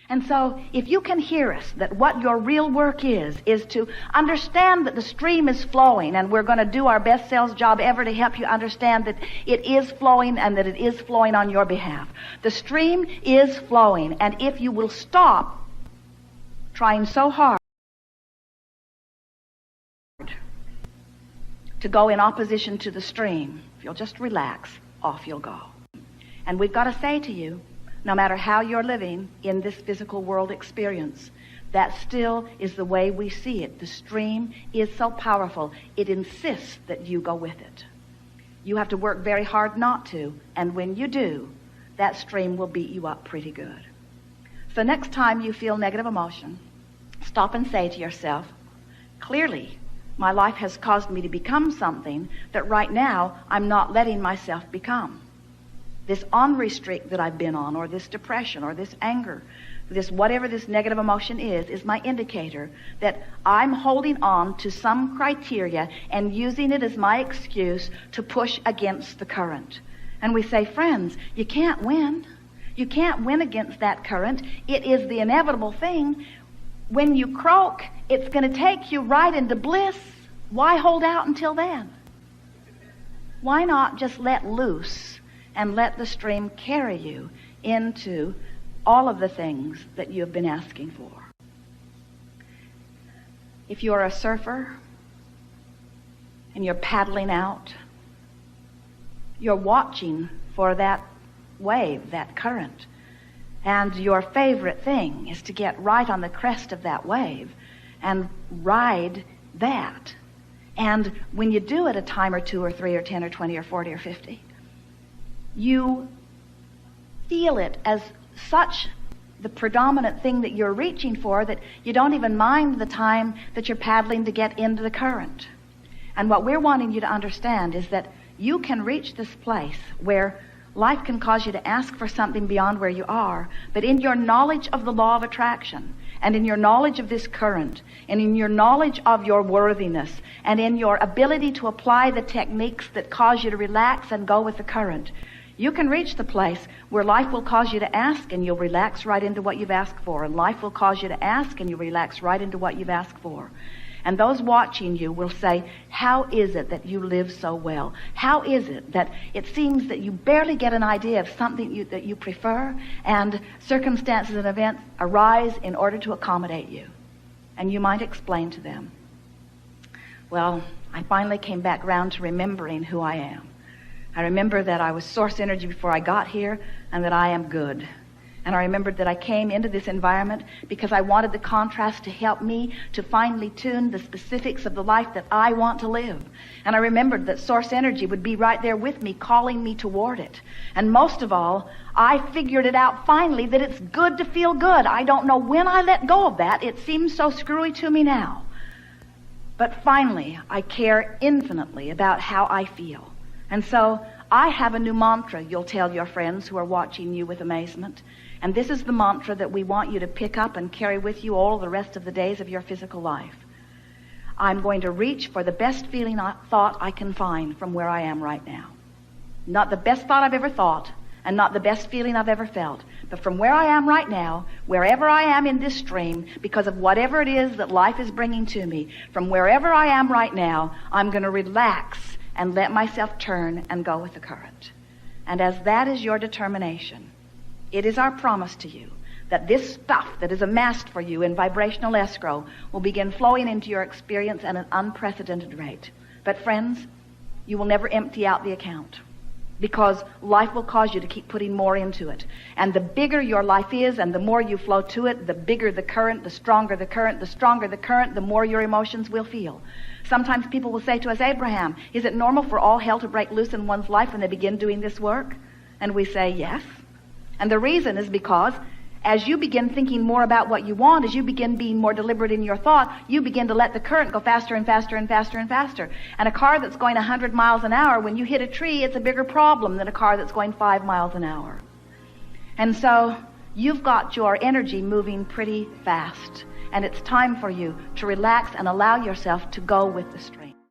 And so if you can hear us, that what your real work is to understand that the stream is flowing, and we're going to do our best sales job ever to help you understand that it is flowing and that it is flowing on your behalf. The stream is flowing, and if you will stop trying so hard to go in opposition to the stream, if you'll just relax, off you'll go. And we've got to say to you, no matter how you're living in this physical world experience, that still is the way we see it. The stream is so powerful, it insists that you go with it. You have to work very hard not to, and when you do, that stream will beat you up pretty good. So next time you feel negative emotion, stop and say to yourself, clearly, my life has caused me to become something that right now I'm not letting myself become. This on-restrict that I've been on, or this depression, or this anger, this whatever this negative emotion is my indicator that I'm holding on to some criteria and using it as my excuse to push against the current. And we say, friends, you can't win. You can't win against that current. It is the inevitable thing. When you croak, it's going to take you right into bliss. Why hold out until then? Why not just let loose and let the stream carry you into all of the things that you have been asking for? If you're a surfer and you're paddling out, you're watching for that wave, that current. And your favorite thing is to get right on the crest of that wave and ride that. And when you do it a time or two or three or 10 or 20 or 40 or 50, you feel it as such the predominant thing that you're reaching for that you don't even mind the time that you're paddling to get into the current. And what we're wanting you to understand is that you can reach this place where life can cause you to ask for something beyond where you are, but in your knowledge of the law of attraction, and in your knowledge of this current, and in your knowledge of your worthiness, and in your ability to apply the techniques that cause you to relax and go with the current, you can reach the place where life will cause you to ask and you'll relax right into what you've asked for, and life will cause you to ask and you relax right into what you've asked for. And those watching you will say, how is it that you live so well? How is it that it seems that you barely get an idea of something that you prefer, and circumstances and events arise in order to accommodate you? And you might explain to them, well, I finally came back around to remembering who I am. I remember that I was source energy before I got here, and that I am good. And I remembered that I came into this environment because I wanted the contrast to help me to finely tune the specifics of the life that I want to live. And I remembered that source energy would be right there with me, calling me toward it. And most of all, I figured it out finally that it's good to feel good. I don't know when I let go of that. It seems so screwy to me now. But finally, I care infinitely about how I feel. And so I have a new mantra you'll tell your friends who are watching you with amazement. And this is the mantra that we want you to pick up and carry with you all the rest of the days of your physical life. I'm going to reach for the best feeling thought I can find from where I am right now. Not the best thought I've ever thought, and not the best feeling I've ever felt, but from where I am right now, wherever I am in this stream, because of whatever it is that life is bringing to me, from wherever I am right now, I'm going to relax and let myself turn and go with the current. And as that is your determination, it is our promise to you that this stuff that is amassed for you in vibrational escrow will begin flowing into your experience at an unprecedented rate. But friends, you will never empty out the account, because life will cause you to keep putting more into it. And the bigger your life is and the more you flow to it, the bigger the current, the stronger the current, the stronger the current, the more your emotions will feel. Sometimes people will say to us, Abraham, is it normal for all hell to break loose in one's life when they begin doing this work? And we say, yes. And the reason is because as you begin thinking more about what you want, as you begin being more deliberate in your thought, you begin to let the current go faster and faster and faster and faster. And a car that's going 100 miles an hour, when you hit a tree, it's a bigger problem than a car that's going 5 miles an hour. And so you've got your energy moving pretty fast. And it's time for you to relax and allow yourself to go with the stream.